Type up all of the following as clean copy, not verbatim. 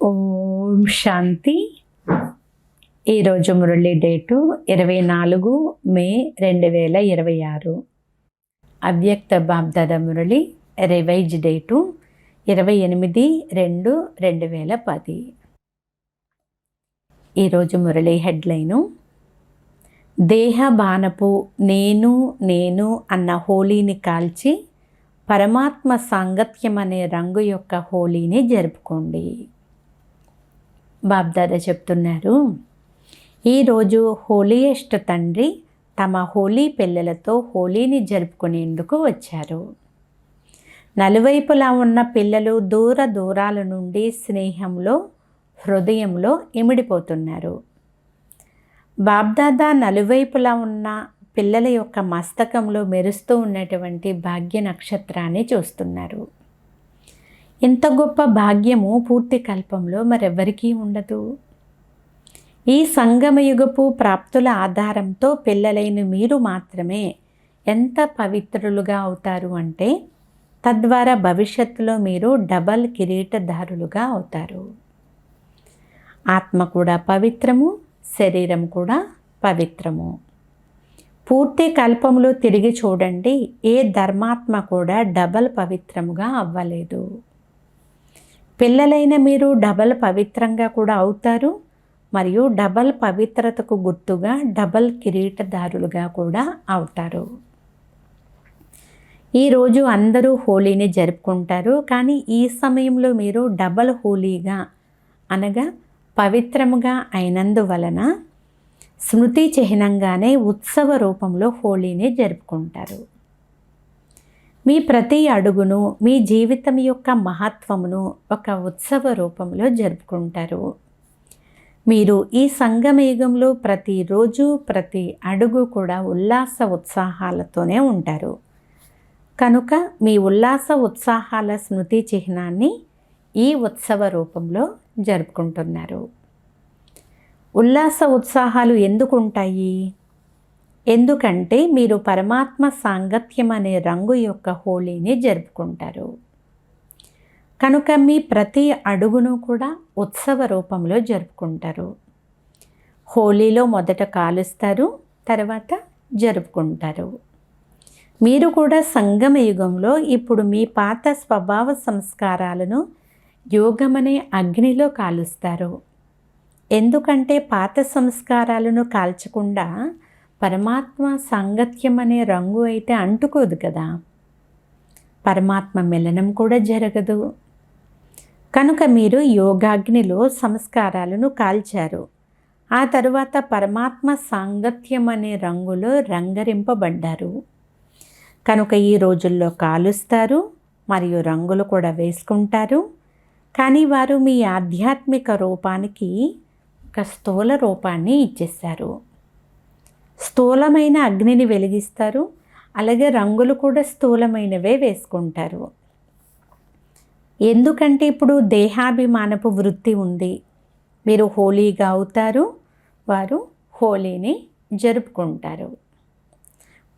ఓం శాంతి. ఈరోజు మురళి డేటు 24 మే 2026. అవ్యక్త BapDada Murali revise date 28/2/2010. ఈరోజు మురళి హెడ్లైను దేహ బాణపు నేను నేను అన్న హోలీని కాల్చి పరమాత్మ సాంగత్యం అనే రంగు యొక్క హోలీని జరుపుకోండి. బాబ్దాదా చెప్తున్నారు, ఈరోజు హోలీయెస్ట్ తండ్రి తమ హోలీ పిల్లలతో హోలీని జరుపుకునేందుకు వచ్చారు. నలువైపులా ఉన్న పిల్లలు దూర దూరాల నుండి స్నేహంలో హృదయంలో ఇమిడిపోతున్నారు. బాబ్దాదా నలువైపులా ఉన్న పిల్లల యొక్క మస్తకంలో మెరుస్తూ ఉన్నటువంటి భాగ్య నక్షత్రాన్ని చూస్తున్నారు. ఇంత గొప్ప భాగ్యము పూర్తి కల్పంలో మరెవ్వరికీ ఉండదు. ఈ సంగమయుగపు ప్రాప్తుల ఆధారంతో పిల్లలైన మీరు మాత్రమే ఎంత పవిత్రులుగా అవుతారు అంటే తద్వారా భవిష్యత్తులో మీరు డబల్ కిరీటధారులుగా అవుతారు. ఆత్మ కూడా పవిత్రము, శరీరం కూడా పవిత్రము. పూర్తి కల్పంలో తిరిగి చూడండి, ఏ ధర్మాత్మ కూడా డబల్ పవిత్రముగా అవ్వలేదు. పిల్లలైన మీరు డబల్ పవిత్రంగా కూడా అవుతారు మరియు డబల్ పవిత్రతకు గుర్తుగా డబల్ కిరీటదారులుగా కూడా అవుతారు. ఈరోజు అందరూ హోలీని జరుపుకుంటారు, కానీ ఈ సమయంలో మీరు డబల్ హోలీగా అనగా పవిత్రముగా అయినందువలన స్మృతి చిహ్నంగానే ఉత్సవ రూపంలో హోలీని జరుపుకుంటారు. మీ ప్రతి అడుగును మీ జీవితం యొక్క మహత్వమును ఒక ఉత్సవ రూపంలో జరుపుకుంటారు. మీరు ఈ సంగమయుగంలో ప్రతిరోజు ప్రతి అడుగు కూడా ఉల్లాస ఉత్సాహాలతోనే ఉంటారు. కనుక మీ ఉల్లాస ఉత్సాహాల స్మృతి చిహ్నాన్ని ఈ ఉత్సవ రూపంలో జరుపుకుంటున్నారు. ఉల్లాస ఉత్సాహాలు ఎందుకు ఉంటాయి? ఎందుకంటే మీరు పరమాత్మ సాంగత్యం అనే రంగు యొక్క హోలీని జరుపుకుంటారు. కనుక మీ ప్రతి అడుగును కూడా ఉత్సవ రూపంలో జరుపుకుంటారు. హోలీలో మొదట కాలుస్తారు, తర్వాత జరుపుకుంటారు. మీరు కూడా సంగమ యుగంలో ఇప్పుడు మీ పాత స్వభావ సంస్కారాలను యోగమనే అగ్నిలో కాలుస్తారు. ఎందుకంటే పాత సంస్కారాలను కాల్చకుండా పరమాత్మ సాంగత్యం అనే రంగు అయితే అంటుకోదు కదా, పరమాత్మ మిలనం కూడా జరగదు. కనుక మీరు యోగాగ్నిలో సంస్కారాలను కాల్చారు. ఆ తరువాత పరమాత్మ సాంగత్యం అనే రంగులో రంగరింపబడ్డారు. కనుక ఈ రోజుల్లో కాలుస్తారు మరియు రంగులు కూడా వేసుకుంటారు. కానీ వారు మీ ఆధ్యాత్మిక రూపానికి ఒక స్థూల రూపాన్ని ఇచ్చేశారు. స్థూలమైన అగ్నిని వెలిగిస్తారు, అలాగే రంగులు కూడా స్థూలమైనవే వేసుకుంటారు. ఎందుకంటే ఇప్పుడు దేహాభిమానపు వృత్తి ఉంది. మీరు హోలీగా అవుతారు, వారు హోలీని జరుపుకుంటారు.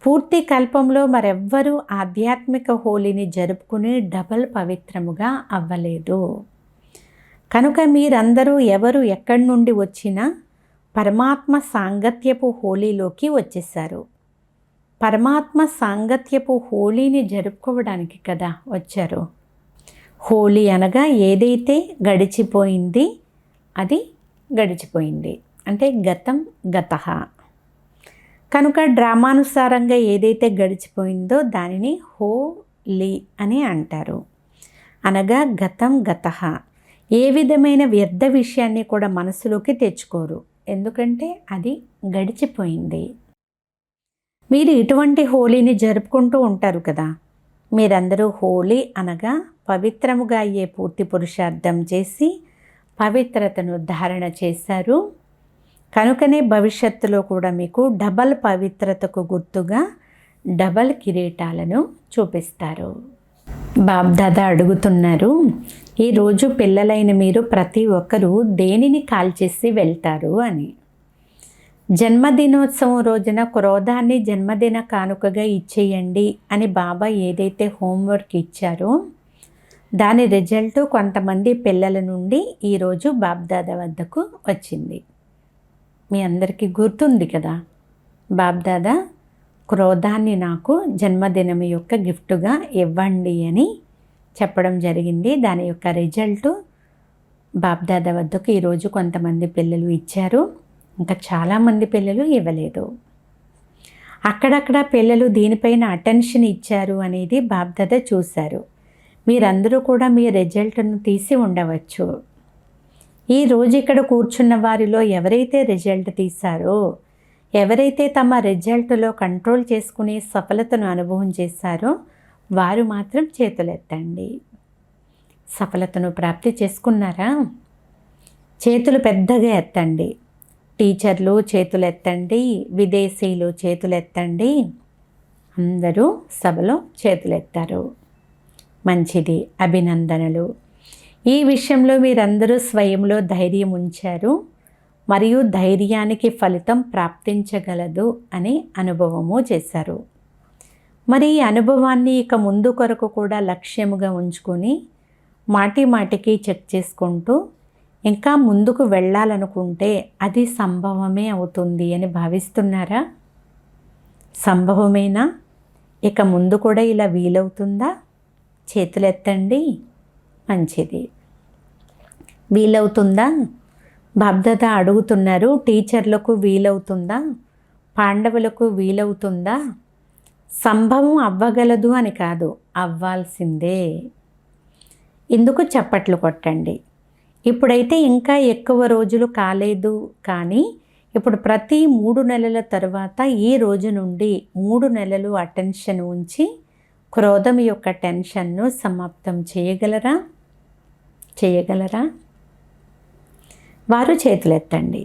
పూర్తి కల్పంలో మరెవ్వరూ ఆధ్యాత్మిక హోలీని జరుపుకుని డబల్ పవిత్రముగా అవ్వలేదు. కనుక మీరందరూ ఎవరు ఎక్కడి నుండి వచ్చినా పరమాత్మ సాంగత్యపు హోలీలోకి వచ్చేసారు. పరమాత్మ సాంగత్యపు హోలీని జరుపుకోవడానికి కదా వచ్చారు. హోలీ అనగా ఏదైతే గడిచిపోయింది అది గడిచిపోయింది, అంటే గతం గతః. కనుక డ్రామానుసారంగా ఏదైతే గడిచిపోయిందో దానిని హోలీ అని అంటారు. అనగా గతం గతః. ఏ విధమైన వ్యర్థ విషయాన్ని కూడా మనసులోకి తెచ్చుకోరు, ఎందుకంటే అది గడిచిపోయింది. మీరు ఇటువంటి హోలీని జరుపుకుంటూ ఉంటారు కదా. మీరందరూ హోలీ అనగా పవిత్రముగా అయ్యే పూర్తి పురుషార్థం చేసి పవిత్రతను ధారణ చేశారు. కనుకనే భవిష్యత్తులో కూడా మీకు డబల్ పవిత్రతకు గుర్తుగా డబల్ కిరీటాలను చూపిస్తారు. బాబ్దాదా అడుగుతున్నారు, ఈరోజు పిల్లలైన మీరు ప్రతి ఒక్కరూ దేనిని కాల్చేసి వెళ్తారు అని. జన్మదినోత్సవం రోజున క్రోధాన్ని జన్మదిన కానుకగా ఇచ్చేయండి అని బాబా ఏదైతే హోంవర్క్ ఇచ్చారో దాని రిజల్ట్ కొంతమంది పిల్లల నుండి ఈరోజు బాబ్దాదా వద్దకు వచ్చింది. మీ అందరికీ గుర్తుంది కదా, బాబ్దాదా క్రోధాన్ని నాకు జన్మదినం యొక్క గిఫ్ట్గా ఇవ్వండి అని చెప్పడం జరిగింది. దాని యొక్క రిజల్ట్ బాబ్దాదా వద్దకు ఈరోజు కొంతమంది పిల్లలు ఇచ్చారు, ఇంకా చాలామంది పిల్లలు ఇవ్వలేదు. అక్కడక్కడ పిల్లలు దీనిపైన అటెన్షన్ ఇచ్చారు అనేది బాబ్దాదా చూశారు. మీరందరూ కూడా మీ రిజల్ట్ను తీసి ఉండవచ్చు. ఈరోజు ఇక్కడ కూర్చున్న వారిలో ఎవరైతే రిజల్ట్ తీశారో, ఎవరైతే తమ రిజల్ట్లో కంట్రోల్ చేసుకుని సఫలతను అనుభవం చేశారో వారు మాత్రం చేతులెత్తండి. సఫలతను ప్రాప్తి చేసుకున్నారా? చేతులు పెద్దగా ఎత్తండి. టీచర్లు చేతులెత్తండి, విదేశీయులు చేతులెత్తండి. అందరూ సభలో చేతులెత్తారు. మంచిది, అభినందనలు. ఈ విషయంలో మీరందరూ స్వయంలో ధైర్యం ఉంచారు మరియు ధైర్యానికి ఫలితం ప్రాప్తించగలదు అని అనుభవము చేశారు. మరి ఈ అనుభవాన్ని ఇక ముందు కొరకు కూడా లక్ష్యముగా ఉంచుకొని మాటికి చెక్ చేసుకుంటూ ఇంకా ముందుకు వెళ్ళాలనుకుంటే అది సంభవమే అవుతుంది అని భావిస్తున్నారా? సంభవమేనా? ఇక ముందు కూడా ఇలా వీలవుతుందా? చేతులెత్తండి. మంచిది. వీలవుతుందా? బాబ్దాదా అడుగుతున్నారు, టీచర్లకు వీలవుతుందా? పాండవులకు వీలవుతుందా? సంభవం అవ్వగలదు అని కాదు, అవ్వాల్సిందే. ఇందుకు చప్పట్లు కొట్టండి. ఇప్పుడైతే ఇంకా ఎక్కువ రోజులు కాలేదు, కానీ ఇప్పుడు ప్రతి 3 నెలల తర్వాత ఈ రోజు నుండి 3 నెలలు అటెన్షన్ ఉంచి క్రోధం యొక్క టెన్షన్ను సమాప్తం చేయగలరా? వారు చేతులెత్తండి.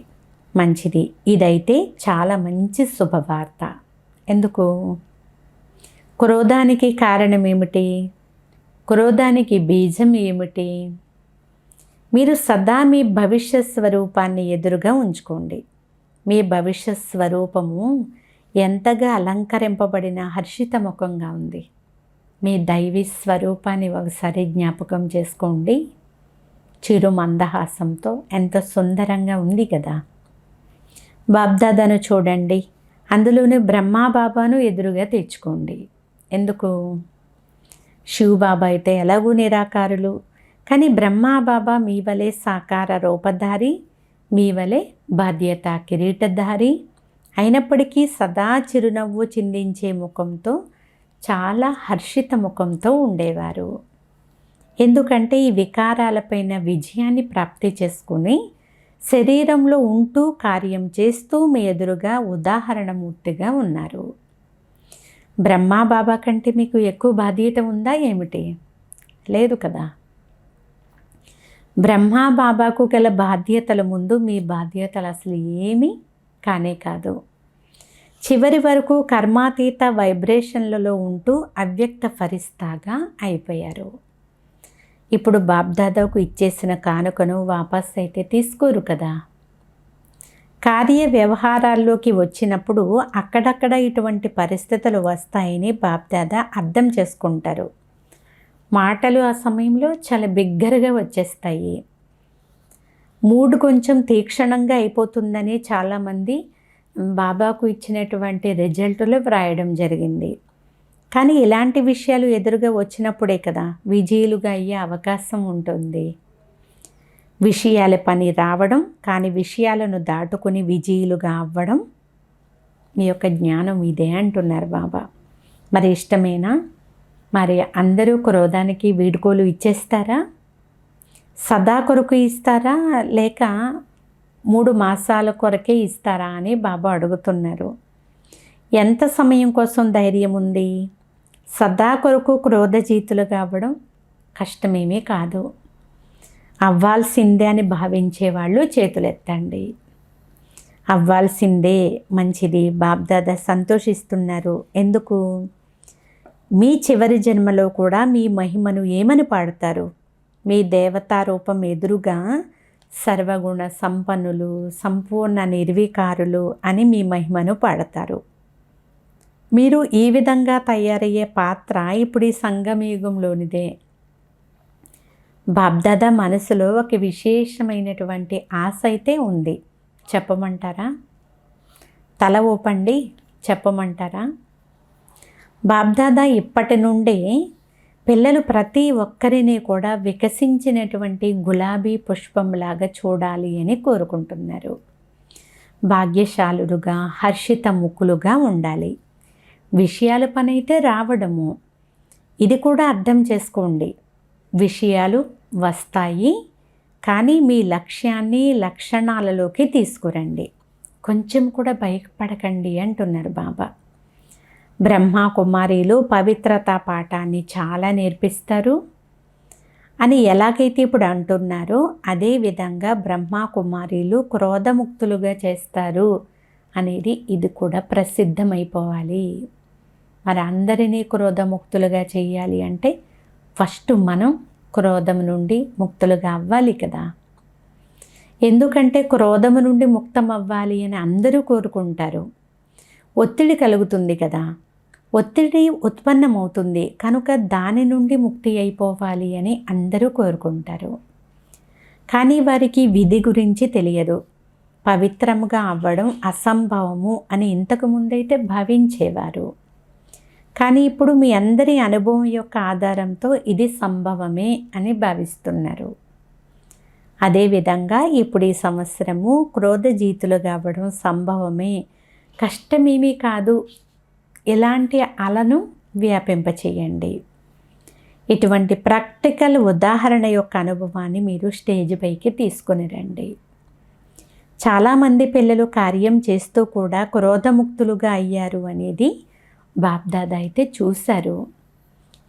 మంచిది. ఇదైతే చాలా మంచి శుభవార్త. ఎందుకు? క్రోధానికి కారణం ఏమిటి? క్రోధానికి బీజం ఏమిటి? మీరు సదా మీ భవిష్యత్ స్వరూపాన్ని ఎదురుగా ఉంచుకోండి. మీ భవిష్యత్ స్వరూపము ఎంతగా అలంకరింపబడిన హర్షిత ముఖంగా ఉంది. మీ దైవీ స్వరూపాన్ని ఒకసారి జ్ఞాపకం చేసుకోండి. చిరు మందహాసంతో ఎంత సుందరంగా ఉంది కదా. బాబ్దాదాను చూడండి, అందులోనే బ్రహ్మాబాబాను ఎదురుగా తెచ్చుకోండి. ఎందుకు? శివబాబా అయితే ఎలాగూ నిరాకారులు, కానీ బ్రహ్మాబాబా మీ వలె సాకార రూపధారి, మీ వలె బాధ్యత కిరీటధారి అయినప్పటికీ సదా చిరునవ్వు చిందించే ముఖంతో, చాలా హర్షిత ముఖంతో ఉండేవారు. ఎందుకంటే ఈ వికారాలపైన విజయాన్ని ప్రాప్తి చేసుకుని శరీరంలో ఉంటూ కార్యం చేస్తూ మీ ఎదురుగా ఉదాహరణమూర్తిగా ఉన్నారు. బ్రహ్మాబాబా కంటే మీకు ఎక్కువ బాధ్యత ఉందా ఏమిటి? లేదు కదా. బ్రహ్మాబాబాకు గల బాధ్యతల ముందు మీ బాధ్యతలు అసలు ఏమీ కానే కాదు. చివరి వరకు కర్మాతీత వైబ్రేషన్లలో ఉంటూ అవ్యక్త ఫరిస్తాగా అయిపోయారు. ఇప్పుడు బాబ్దాదాకు ఇచ్చేసిన కానుకను వాపస్ అయితే తీసుకోరు కదా. కార్య వ్యవహారాల్లోకి వచ్చినప్పుడు అక్కడక్కడ ఇటువంటి పరిస్థితులు వస్తాయని బాబ్దాదా అర్థం చేసుకుంటారు. మాటలు ఆ సమయంలో చాలా బిగ్గరగా వచ్చేస్తాయి. మూడ్ కొంచెం తీక్షణంగా అయిపోతుందని చాలామంది బాబాకు ఇచ్చినటువంటి రిజల్టులు వ్రాయడం జరిగింది. కానీ ఇలాంటి విషయాలు ఎదురుగా వచ్చినప్పుడే కదా విజయులుగా అయ్యే అవకాశం ఉంటుంది. విషయాల పని రావడం, కానీ విషయాలను దాటుకుని విజయులుగా అవ్వడం మీ యొక్క జ్ఞానం ఇదే అంటున్నారు బాబా. మరి ఇష్టమేనా? మరి అందరూ క్రోధానికి వీడ్కోలు ఇచ్చేస్తారా? సదా కొరకు ఇస్తారా, లేక 3 మాసాల కొరకే ఇస్తారా అని బాబా అడుగుతున్నారు. ఎంత సమయం కోసం ధైర్యం ఉంది? సదా కొరకు క్రోధజీతులు కావడం కష్టమేమీ కాదు. అవ్వాల్సిందే అని భావించే వాళ్ళు చేతులెత్తండి. అవ్వాల్సిందే. మంచిది. బాబ్దాదా సంతోషిస్తున్నారు. ఎందుకు? మీ చివరి జన్మలో కూడా మీ మహిమను ఏమని పాడతారు? మీ దేవతా రూపం ఎదురుగా సర్వగుణ సంపన్నులు, సంపూర్ణ నిర్వికారులు అని మీ మహిమను పాడతారు. మీరు ఈ విధంగా తయారయ్యే పాత్ర ఇప్పుడు ఈ సంగమయుగంలోనిదే. బాబ్దాదా మనసులో ఒక విశేషమైనటువంటి ఆశ అయితే ఉంది. చెప్పమంటారా? తల ఊపండి, చెప్పమంటారా? బాబ్దాదా ఇప్పటి నుండే పిల్లలు ప్రతి ఒక్కరిని కూడా వికసించినటువంటి గులాబీ పుష్పంలాగా చూడాలి అని కోరుకుంటున్నారు. భాగ్యశాలులుగా, హర్షిత ముక్కులుగా ఉండాలి. విషయాల పనైతే రావడము, ఇది కూడా అర్థం చేసుకోండి. విషయాలు వస్తాయి, కానీ మీ లక్ష్యాన్ని లక్షణాలలోకి తీసుకురండి. కొంచెం కూడా భయపడకండి అంటున్నారు బాబా. బ్రహ్మ కుమారీలు పవిత్రతా పాఠాన్ని చాలా నేర్పిస్తారు అని ఎలాగైతే ఇప్పుడు అంటున్నారో, అదేవిధంగా బ్రహ్మ కుమారీలు క్రోధముక్తులుగా చేస్తారు అనేది ఇది కూడా ప్రసిద్ధమైపోవాలి. మరి అందరినీ క్రోధముక్తులుగా చేయాలి అంటే ఫస్ట్ మనం క్రోధం నుండి ముక్తులుగా అవ్వాలి కదా. ఎందుకంటే క్రోధము నుండి ముక్తం అవ్వాలి అని అందరూ కోరుకుంటారు. ఒత్తిడి కలుగుతుంది కదా, ఒత్తిడి ఉత్పన్నమవుతుంది కనుక దాని నుండి ముక్తి అయిపోవాలి అని అందరూ కోరుకుంటారు. కానీ వారికి విధి గురించి తెలియదు. పవిత్రముగా అవ్వడం అసంభవము అని ఇంతకు ముందైతే భావించేవారు. కానీ ఇప్పుడు మీ అందరి అనుభవం యొక్క ఆధారంతో ఇది సంభవమే అని భావిస్తున్నారు. అదేవిధంగా ఇప్పుడు ఈ సంవత్సరము క్రోధజీతులుగా అవ్వడం సంభవమే, కష్టమేమీ కాదు. ఇలాంటి అలను వ్యాపింపచేయండి. ఇటువంటి ప్రాక్టికల్ ఉదాహరణ యొక్క అనుభవాన్ని మీరు స్టేజ్ పైకి తీసుకొని రండి. చాలామంది పిల్లలు కార్యం చేస్తూ కూడా క్రోధముక్తులుగా అయ్యారు అనేది బాబ్దాదా అయితే చూశారు.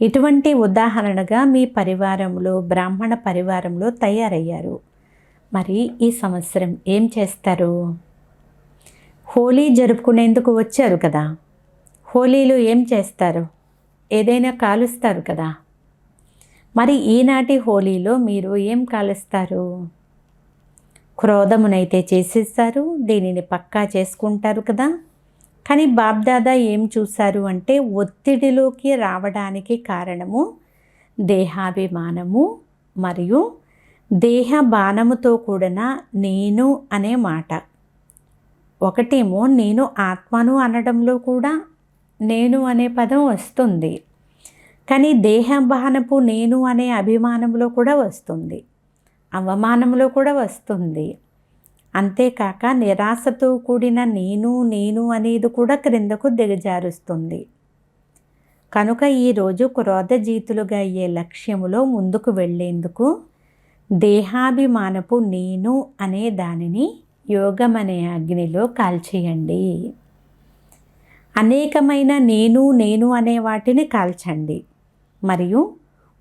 ఇటువంటి ఉదాహరణగా మీ పరివారంలో, బ్రాహ్మణ పరివారంలో తయారయ్యారు. మరి ఈ సంవత్సరం ఏం చేస్తారు? హోలీ జరుపుకునేందుకు వచ్చారు కదా. హోలీలో ఏం చేస్తారు? ఏదైనా కాలుస్తారు కదా. మరి ఈనాటి హోలీలో మీరు ఏం కాలుస్తారు? క్రోధమునైతే చేసేస్తారు, దీనిని పక్కా చేసుకుంటారు కదా. కానీ బాబ్దాదా ఏం చూశారు అంటే ఒత్తిడిలోకి రావడానికి కారణము దేహాభిమానము మరియు దేహ బాణముతో కూడిన నేను అనే మాట. ఒకటేమో నేను ఆత్మను అనడంలో కూడా నేను అనే పదం వస్తుంది, కానీ దేహబానపు నేను అనే అభిమానంలో కూడా వస్తుంది, అవమానంలో కూడా వస్తుంది. అంతేకాక నిరాశతో కూడిన నేను అనేది కూడా క్రిందకు దిగజారుస్తుంది. కనుక ఈరోజు క్రోధజీతులుగా అయ్యే లక్ష్యములో ముందుకు వెళ్ళేందుకు దేహాభిమానపు నేను అనే దానిని యోగం అనే అగ్నిలో కాల్చేయండి. అనేకమైన నేను అనే వాటిని కాల్చండి. మరియు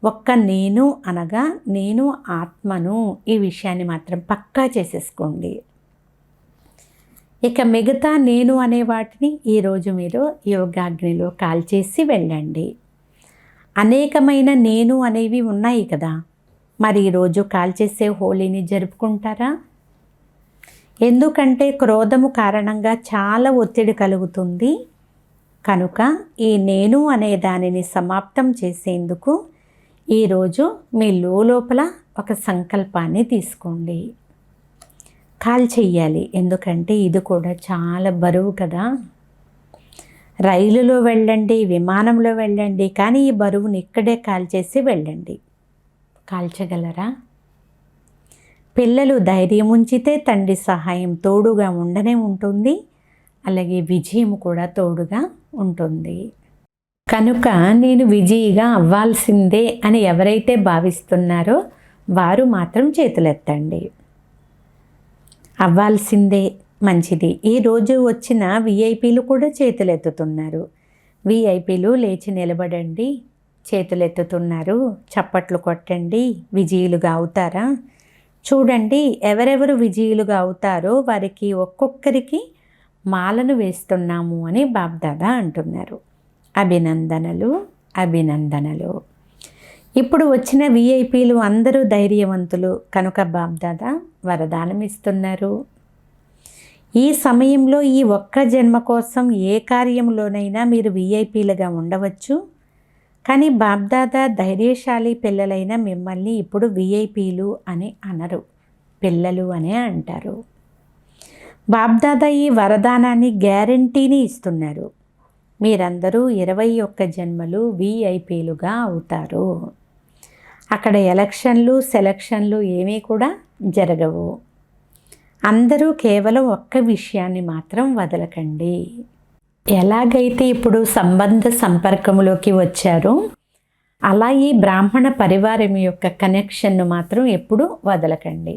ఒక్క నేను అనగా నేను ఆత్మను, ఈ విషయాన్ని మాత్రం పక్కా చేసేసుకోండి. ఇక మిగతా నేను అనే వాటిని ఈరోజు మీరు యోగాగ్నిలో కాల్చేసి వెళ్ళండి. అనేకమైన నేను అనేవి ఉన్నాయి కదా, మరి ఈరోజు కాల్చేసే హోలీని జరుపుకుంటారా? ఎందుకంటే క్రోధము కారణంగా చాలా ఒత్తిడి కలుగుతుంది. కనుక ఈ నేను అనే దానిని సమాప్తం చేసేందుకు ఈరోజు మీ లోపల ఒక సంకల్పాన్ని తీసుకోండి. కాల్ చెయ్యాలి, ఎందుకంటే ఇది కూడా చాలా బరువు కదా. రైలులో వెళ్ళండి, విమానంలో వెళ్ళండి, కానీ ఈ బరువుని ఇక్కడే కాల్చేసి వెళ్ళండి. కాల్చగలరా? పిల్లలు ధైర్యం ఉంచితే తండ్రి సహాయం తోడుగా ఉండనే ఉంటుంది, అలాగే విజయం కూడా తోడుగా ఉంటుంది. కనుక నేను విజయిగా అవ్వాల్సిందే అని ఎవరైతే భావిస్తున్నారో వారు మాత్రం చేతులెత్తండి. అవ్వాల్సిందే, మంచిది. ఈరోజు వచ్చిన విఐపీలు కూడా చేతులెత్తుతున్నారు. విఐపీలు లేచి నిలబడండి, చేతులెత్తుతున్నారు, చప్పట్లు కొట్టండి. విజయులుగా అవుతారా? చూడండి, ఎవరెవరు విజయులుగా అవుతారో వారికి ఒక్కొక్కరికి మాలను వేస్తున్నాము అని బాబ్దాదా అంటున్నారు. అభినందనలు, అభినందనలు. ఇప్పుడు వచ్చిన విఐపీలు అందరూ ధైర్యవంతులు కనుక బాబ్దాదా వరదానం ఇస్తున్నారు. ఈ సమయంలో ఈ ఒక్క జన్మ కోసం ఏ కార్యంలోనైనా మీరు విఐపీలుగా ఉండవచ్చు. కానీ బాబ్దాదా ధైర్యశాలి పిల్లలైన మిమ్మల్ని ఇప్పుడు విఐపీలు అని అనరు, పిల్లలు అనే అంటారు. బాబ్దాదా ఈ వరదానాన్ని గ్యారంటీని ఇస్తున్నారు. మీరందరూ 21 జన్మలు విఐపీలుగా అవుతారు. అక్కడ ఎలక్షన్లు సెలక్షన్లు ఏమీ కూడా జరగవు. అందరూ కేవలం ఒక్క విషయాన్ని మాత్రం వదలకండి. ఎలాగైతే ఇప్పుడు సంబంధ సంపర్కంలోకి వచ్చారో అలా ఈ బ్రాహ్మణ పరివారం యొక్క కనెక్షన్ను మాత్రం ఎప్పుడూ వదలకండి.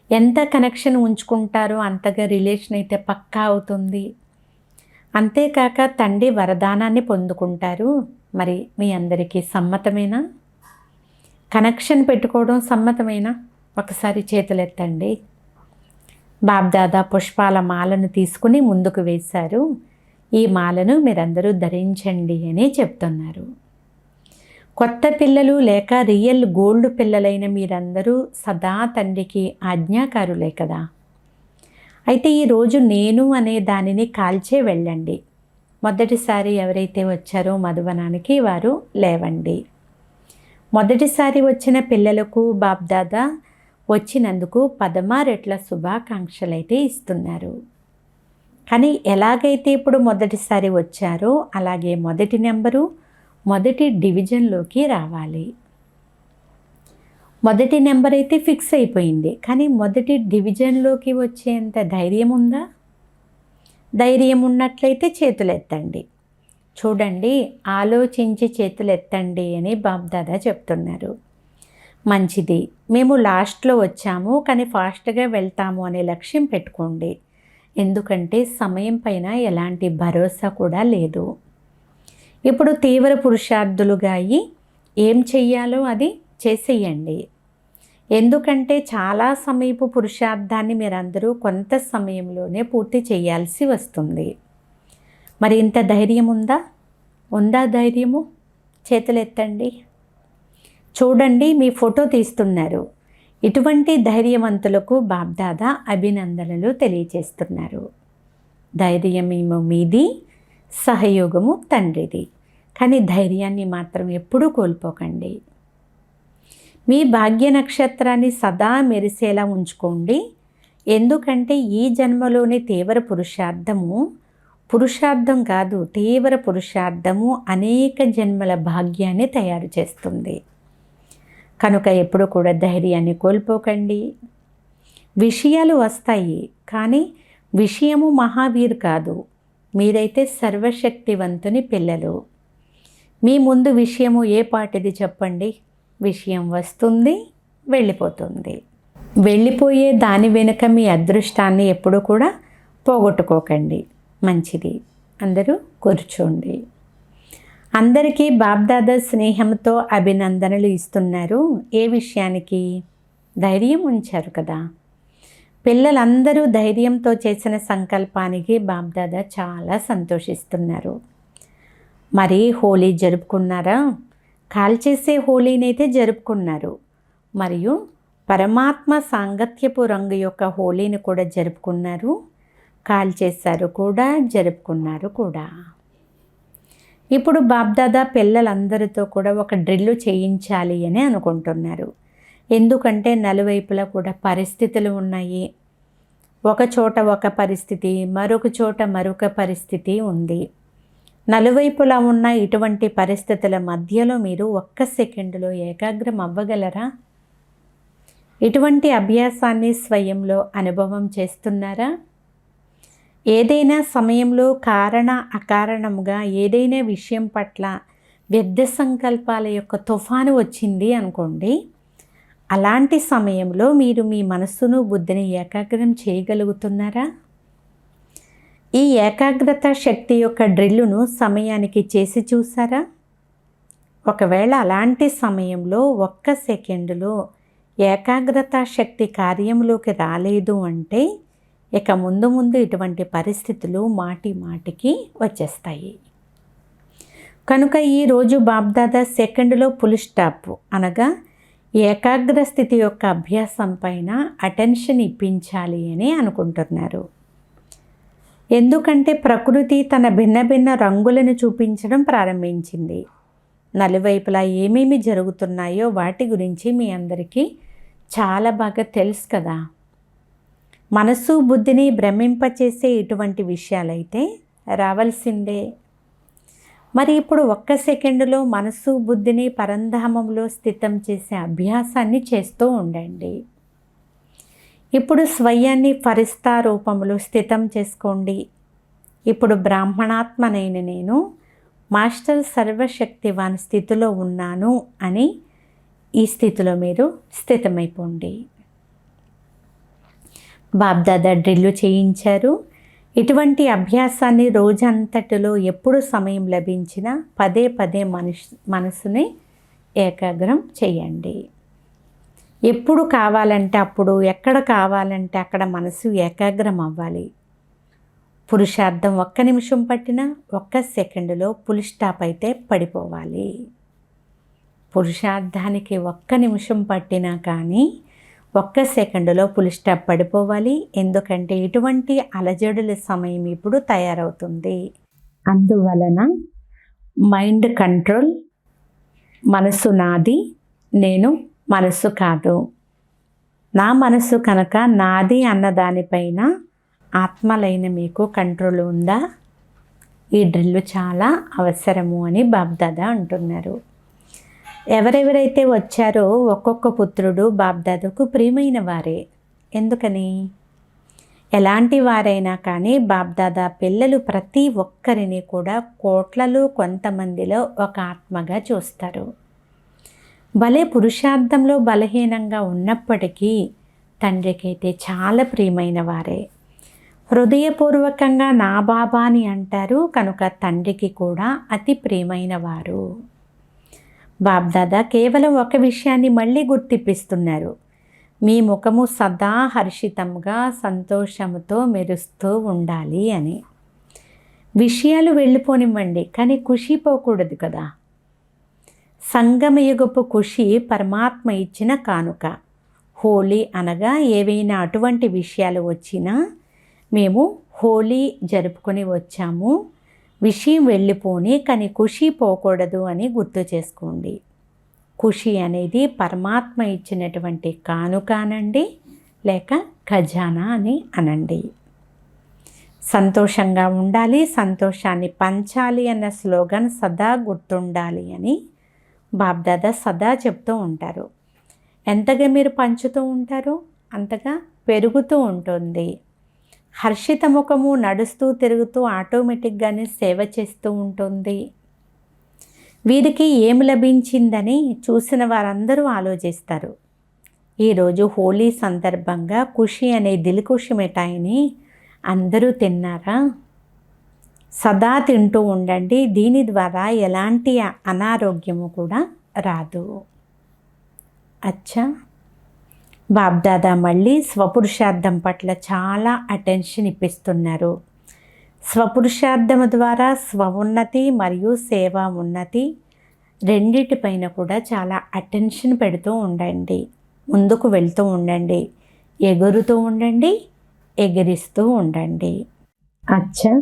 ఎంత కనెక్షన్ ఉంచుకుంటారో అంతగా రిలేషన్ అయితే పక్కా అవుతుంది. అంతేకాక తండ్రి వరదానాన్ని పొందుకుంటారు. మరి మీ అందరికీ సమ్మతమేనా? కనెక్షన్ పెట్టుకోవడం సమ్మతమేనా? ఒకసారి చేతులెత్తండి. బాబ్దాదా పుష్పాల మాలను తీసుకుని ముందుకు వేశారు. ఈ మాలను మీరందరూ ధరించండి అని చెప్తున్నారు. కొత్త పిల్లలు లేక రియల్ గోల్డ్ పిల్లలైన మీరందరూ సదా తండ్రికి ఆజ్ఞాకారులే కదా. అయితే ఈరోజు నేను అనే దానిని కాల్చే వెళ్ళండి. మొదటిసారి ఎవరైతే వచ్చారో మధువనానికి వారు లేవండి. మొదటిసారి వచ్చిన పిల్లలకు బాబ్దాదా వచ్చినందుకు 10 రెట్ల శుభాకాంక్షలైతే ఇస్తున్నారు. కానీ ఎలాగైతే ఇప్పుడు మొదటిసారి వచ్చారో అలాగే మొదటి నెంబరు మొదటి డివిజన్లోకి రావాలి. మొదటి నెంబర్ అయితే ఫిక్స్ అయిపోయింది. కానీ మొదటి డివిజన్లోకి వచ్చేంత ధైర్యం ఉందా? ధైర్యం ఉన్నట్లయితే చేతులెత్తండి. చూడండి, ఆలోచించి చేతులెత్తండి అని బాబ్దాదా చెప్తున్నారు. మంచిది, మేము లాస్ట్లో వచ్చాము కానీ ఫాస్ట్గా వెళ్తాము అనే లక్ష్యం పెట్టుకోండి. ఎందుకంటే సమయం పైన ఎలాంటి భరోసా కూడా లేదు. ఇప్పుడు తీవ్ర పురుషార్థులుగా అయ్యి ఏం చెయ్యాలో అది చేసేయండి. ఎందుకంటే చాలా సమయపు పురుషార్థాన్ని మీరందరూ కొంత సమయంలోనే పూర్తి చేయాల్సి వస్తుంది. మరి ఇంత ధైర్యం ఉందా? ఉందా ధైర్యము? చేతులెత్తండి. చూడండి, మీ ఫోటో తీస్తున్నారు. ఇటువంటి ధైర్యవంతులకు బాబ్దాదా అభినందనలు తెలియజేస్తున్నారు. ధైర్యమేమో మీది, సహయోగము తండ్రిది. కానీ ధైర్యాన్ని మాత్రం ఎప్పుడూ కోల్పోకండి. మీ భాగ్య నక్షత్రాన్ని సదా మెరిసేలా ఉంచుకోండి. ఎందుకంటే ఈ జన్మలోని తీవ్ర పురుషార్థం కాదు, తీవ్ర పురుషార్థము అనేక జన్మల భాగ్యాన్ని తయారు చేస్తుంది. కనుక ఎప్పుడు కూడా ధైర్యాన్ని కోల్పోకండి. విషయాలు వస్తాయి, కానీ విషయము మహావీర్ కాదు. మీరైతే సర్వశక్తివంతుని పిల్లలు. మీ ముందు విషయము ఏ పాటిది చెప్పండి? విషయం వస్తుంది, వెళ్ళిపోతుంది. వెళ్ళిపోయే దాని వెనుక మీ అదృష్టాన్ని ఎప్పుడు కూడా పోగొట్టుకోకండి. మంచిది, అందరూ కూర్చోండి. అందరికీ బాబ్దాదా స్నేహంతో అభినందనలు ఇస్తున్నారు. ఏ విషయానికి? ధైర్యం ఉంచారు కదా. పిల్లలందరూ ధైర్యంతో చేసిన సంకల్పానికి బాబ్దాదా చాలా సంతోషిస్తున్నారు. మరి హోలీ జరుపుకున్నారా? కాల్చేసే హోలీనైతే జరుపుకున్నారు. మరియు పరమాత్మ సాంగత్యపు రంగు యొక్క హోలీని కూడా జరుపుకున్నారు. కాల్చేశారు కూడా, జరుపుకున్నారు కూడా. ఇప్పుడు బాబ్దాదా పిల్లలందరితో కూడా ఒక డ్రిల్లు చేయించాలి అని అనుకుంటున్నారు. ఎందుకంటే నలువైపులా కూడా పరిస్థితులు ఉన్నాయి. ఒక చోట ఒక పరిస్థితి, మరొక చోట మరొక పరిస్థితి ఉంది. నలువైపులా ఉన్న ఇటువంటి పరిస్థితుల మధ్యలో మీరు 1 సెకండులో ఏకాగ్రం అవ్వగలరా? ఇటువంటి అభ్యాసాన్ని స్వయంలో అనుభవం చేస్తున్నారా? ఏదైనా సమయంలో కారణ అకారణముగా ఏదైనా విషయం పట్ల వ్యర్థ సంకల్పాల యొక్క తుఫాను వచ్చింది అనుకోండి. అలాంటి సమయంలో మీరు మీ మనస్సును బుద్ధిని ఏకాగ్రం చేయగలుగుతున్నారా? ఈ ఏకాగ్రత శక్తి యొక్క డ్రిల్లును సమయానికి చేసి చూసారా? ఒకవేళ అలాంటి సమయంలో 1 సెకండులో ఏకాగ్రత శక్తి కార్యంలోకి రాలేదు అంటే ఇక ముందు ముందు ఇటువంటి పరిస్థితులు మాటి మాటికి వచ్చేస్తాయి. కనుక ఈరోజు బాబ్దాదా సెకండ్లో ఫుల్ స్టాప్ అనగా ఏకాగ్ర స్థితి యొక్క అభ్యాసం పైన అటెన్షన్ ఇప్పించాలి అని అనుకుంటున్నారు. ఎందుకంటే ప్రకృతి తన భిన్న భిన్న రంగులను చూపించడం ప్రారంభించింది. నలువైపులా ఏమేమి జరుగుతున్నాయో వాటి గురించి మీ అందరికీ చాలా బాగా తెలుసు కదా. మనసు బుద్ధిని భ్రమింపచేసే ఇటువంటి విషయాలైతే రావాల్సిందే. మరి ఇప్పుడు ఒక్క సెకండులో మనసు బుద్ధిని పరంధామంలో స్థితం చేసే అభ్యాసాన్ని చేస్తూ ఉండండి. ఇప్పుడు స్వయాన్ని ఫరిస్తా రూపంలో స్థితం చేసుకోండి. ఇప్పుడు బ్రాహ్మణాత్మనైన నేను మాస్టర్ సర్వశక్తివాన్ స్థితిలో ఉన్నాను అని ఈ స్థితిలో మీరు స్థితమైపోండి. బాబ్దాదా డ్రిల్లు చేయించారు. ఇటువంటి అభ్యాసాన్ని రోజంతటిలో ఎప్పుడు సమయం లభించినా పదే పదే మనసుని ఏకాగ్రం చేయండి. ఎప్పుడు కావాలంటే అప్పుడు, ఎక్కడ కావాలంటే అక్కడ మనసు ఏకాగ్రం అవ్వాలి. పురుషార్థం 1 నిమిషం పట్టినా 1 సెకండులో ఫుల్ స్టాప్ అయితే పడిపోవాలి. పురుషార్థానికి 1 నిమిషం పట్టినా కానీ 1 సెకండులో ఫుల్ స్టాప్ పడిపోవాలి. ఎందుకంటే ఇటువంటి అలజడుల సమయం ఇప్పుడు తయారవుతుంది. అందువలన మైండ్ కంట్రోల్, మనసు నాది, నేను మనసు కాదు. నా మనసు కనుక నాది అన్న దానిపైన ఆత్మలైన మీకు కంట్రోల్ ఉందా? ఈ డ్రిల్ చాలా అవసరము అని బాబ్దాదా అంటున్నారు. ఎవరెవరైతే వచ్చారో ఒక్కొక్క పుత్రుడు బాబ్దాదాకు ప్రియమైన వారే. ఎందుకని? ఎలాంటి వారైనా కానీ బాబ్దాదా పిల్లలు ప్రతి ఒక్కరిని కూడా కోట్లలో కొంతమందిలో ఒక ఆత్మగా చూస్తారు. భలే పురుషార్థంలో బలహీనంగా ఉన్నప్పటికీ తండ్రికైతే చాలా ప్రియమైన వారే. హృదయపూర్వకంగా నా బాబా అని అంటారు కనుక తండ్రికి కూడా అతి ప్రియమైన వారు. బాబ్దాదా కేవలం ఒక విషయాన్ని మళ్ళీ గుర్తిపిస్తున్నారు. మీ ముఖము సదా హర్షితంగా సంతోషంతో మెరుస్తూ ఉండాలి అని. విషయాలు వెళ్ళిపోనివ్వండి, కానీ ఖుషి పోకూడదు కదా. సంగమయుగపు ఖుషి పరమాత్మ ఇచ్చిన కానుక. హోలీ అనగా ఏవైనా అటువంటి విషయాలు వచ్చినా మేము హోలీ జరుపుకొని వచ్చాము, విషయం వెళ్ళిపోని కానీ ఖుషి పోకూడదు అని గుర్తు చేసుకోండి. ఖుషి అనేది పరమాత్మ ఇచ్చినటువంటి కానుక అనండి, లేక ఖజానా అని అనండి. సంతోషంగా ఉండాలి, సంతోషాన్ని పంచాలి అన్న స్లోగన్ సదా గుర్తుండాలి అని బాబ్దాదా సదా చెప్తూ ఉంటారు. ఎంతగా మీరు పంచుతూ ఉంటారో అంతగా పెరుగుతూ ఉంటుంది. హర్షిత ముఖము నడుస్తూ తిరుగుతూ ఆటోమేటిక్గానే సేవ చేస్తూ ఉంటుంది. వీరికి ఏమి లభించిందని చూసిన వారందరూ ఆలోచిస్తారు. ఈరోజు హోలీ సందర్భంగా ఖుషి అనే దిల్ఖుషి మిఠాయిని అందరూ తిన్నారా? సదా తింటూ ఉండండి. దీని ద్వారా ఎలాంటి అనారోగ్యము కూడా రాదు. అచ్చా, బాబ్దాదా మళ్ళీ స్వపురుషార్థం పట్ల చాలా అటెన్షన్ ఇప్పిస్తున్నారు. స్వపురుషార్థం ద్వారా స్వఉన్నతి మరియు సేవా ఉన్నతి రెండిటిపైన కూడా చాలా అటెన్షన్ పెడుతూ ఉండండి. ముందుకు వెళ్తూ ఉండండి, ఎగురుతూ ఉండండి, ఎగిరిస్తూ ఉండండి. అచ్చా,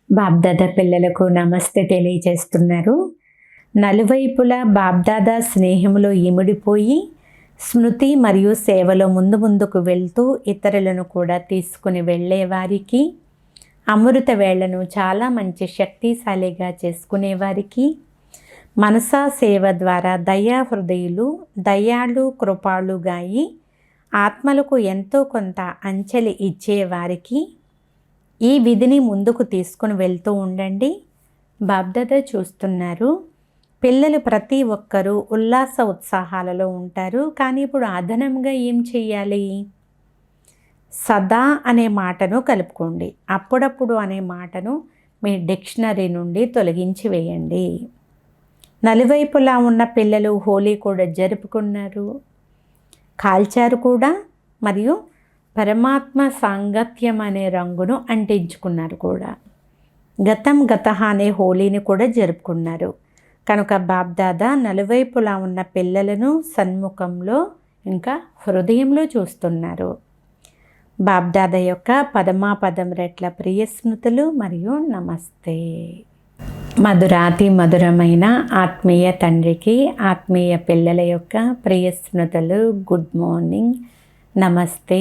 బాబ్దాదా పిల్లలకు నమస్తే తెలియజేస్తున్నారు. నలువైపులా బాబ్దాదా స్నేహంలో ఇమిడిపోయి స్మృతి మరియు సేవలో ముందుకు వెళ్తూ ఇతరులను కూడా తీసుకుని వెళ్ళేవారికి, అమృత వేళ్లను చాలా మంచి శక్తిశాలిగా చేసుకునేవారికి, మనసా సేవ ద్వారా దయా హృదయులు, దయాళు కృపాళుగా అయి ఆత్మలకు ఎంతో కొంత అంచెలి ఇచ్చేవారికి ఈ విధిని ముందుకు తీసుకుని వెళ్తూ ఉండండి. బాబ్దాదా చూస్తున్నారు. పిల్లలు ప్రతి ఒక్కరూ ఉల్లాస ఉత్సాహాలలో ఉంటారు. కానీ ఇప్పుడు అదనంగా ఏం చెయ్యాలి? సదా అనే మాటను కలుపుకోండి. అప్పుడప్పుడు అనే మాటను మీ డిక్షనరీ నుండి తొలగించి వేయండి. నలువైపులా ఉన్న పిల్లలు హోలీ కూడా జరుపుకున్నారు, కాల్చారు కూడా, మరియు పరమాత్మ సాంగత్యం అనే రంగును అంటించుకున్నారు కూడా. గతం గతహ అనే హోలీని కూడా జరుపుకున్నారు. కనుక బాబ్దాదా నలువైపులా ఉన్న పిల్లలను సన్ముఖంలో ఇంకా హృదయంలో చూస్తున్నారు. బాబ్దాదా యొక్క పదమాపదం రెట్ల ప్రియ స్మృతులు మరియు నమస్తే. మధురాతి మధురమైన ఆత్మీయ తండ్రికి ఆత్మీయ పిల్లల యొక్క ప్రియ స్మృతులు. గుడ్ మార్నింగ్, నమస్తే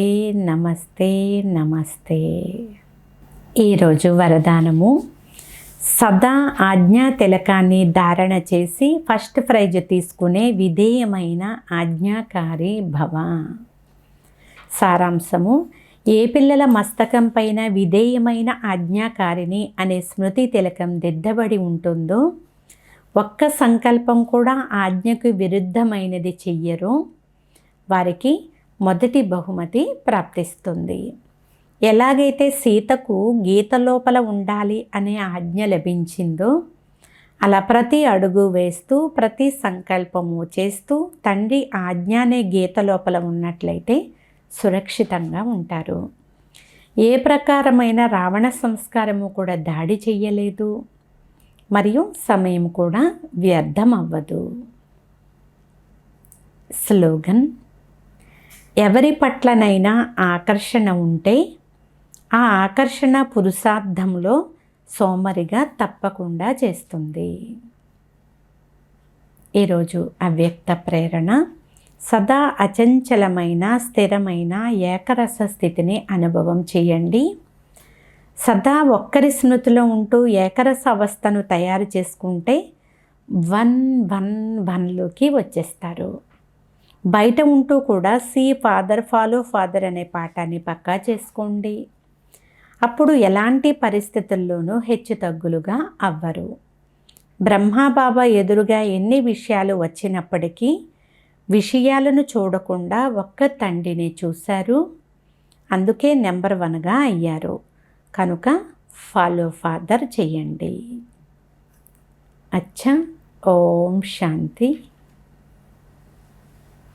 నమస్తే నమస్తే. ఈరోజు వరదానము: సదా ఆజ్ఞా తిలకాన్ని ధారణ చేసి ఫస్ట్ ప్రైజ్ తీసుకునే విధేయమైన ఆజ్ఞాకారి భవ. సారాంశము: ఏ పిల్లల మస్తకం పైన విధేయమైన ఆజ్ఞాకారిణి అనే స్మృతి తిలకం దిద్దబడి ఉంటుందో, ఒక్క సంకల్పం కూడా ఆజ్ఞకు విరుద్ధమైనది చెయ్యరో వారికి మొదటి బహుమతి ప్రాప్తిస్తుంది. ఎలాగైతే సీతకు గీత లోపల ఉండాలి అనే ఆజ్ఞ లభించిందో, అలా ప్రతి అడుగు వేస్తూ ప్రతి సంకల్పము చేస్తూ తండ్రి ఆజ్ఞ అనే గీత లోపల ఉన్నట్లయితే సురక్షితంగా ఉంటారు. ఏ ప్రకారమైన రావణ సంస్కారము కూడా దాడి చెయ్యలేదు, మరియు సమయం కూడా వ్యర్థం అవ్వదు. స్లోగన్: ఎవరి పట్లనైనా ఆకర్షణ ఉంటే ఆ ఆకర్షణ పురుషార్థంలో సోమరిగా తప్పకుండా చేస్తుంది. ఈరోజు అవ్యక్త ప్రేరణ: సదా అచంచలమైన స్థిరమైన ఏకరస స్థితిని అనుభవం చేయండి. సదా ఒక్కరి స్మృతిలో ఉంటూ ఏకరస అవస్థను తయారు చేసుకుంటే 1-1-1లోకి వచ్చేస్తారు. బయట ఉంటూ కూడా సీ ఫాదర్ ఫాలో ఫాదర్ అనే పాఠాన్ని పక్కా చేసుకోండి. అప్పుడు ఎలాంటి పరిస్థితుల్లోనూ హెచ్చు తగ్గులుగా అవ్వరు. బ్రహ్మాబాబా ఎదురుగా ఎన్ని విషయాలు వచ్చినప్పటికీ విషయాలను చూడకుండా ఒక్క తండ్రిని చూశారు. అందుకే నెంబర్ 1గా అయ్యారు. కనుక ఫాలో ఫాదర్ చేయండి. అచ్చా. ఓం శాంతి.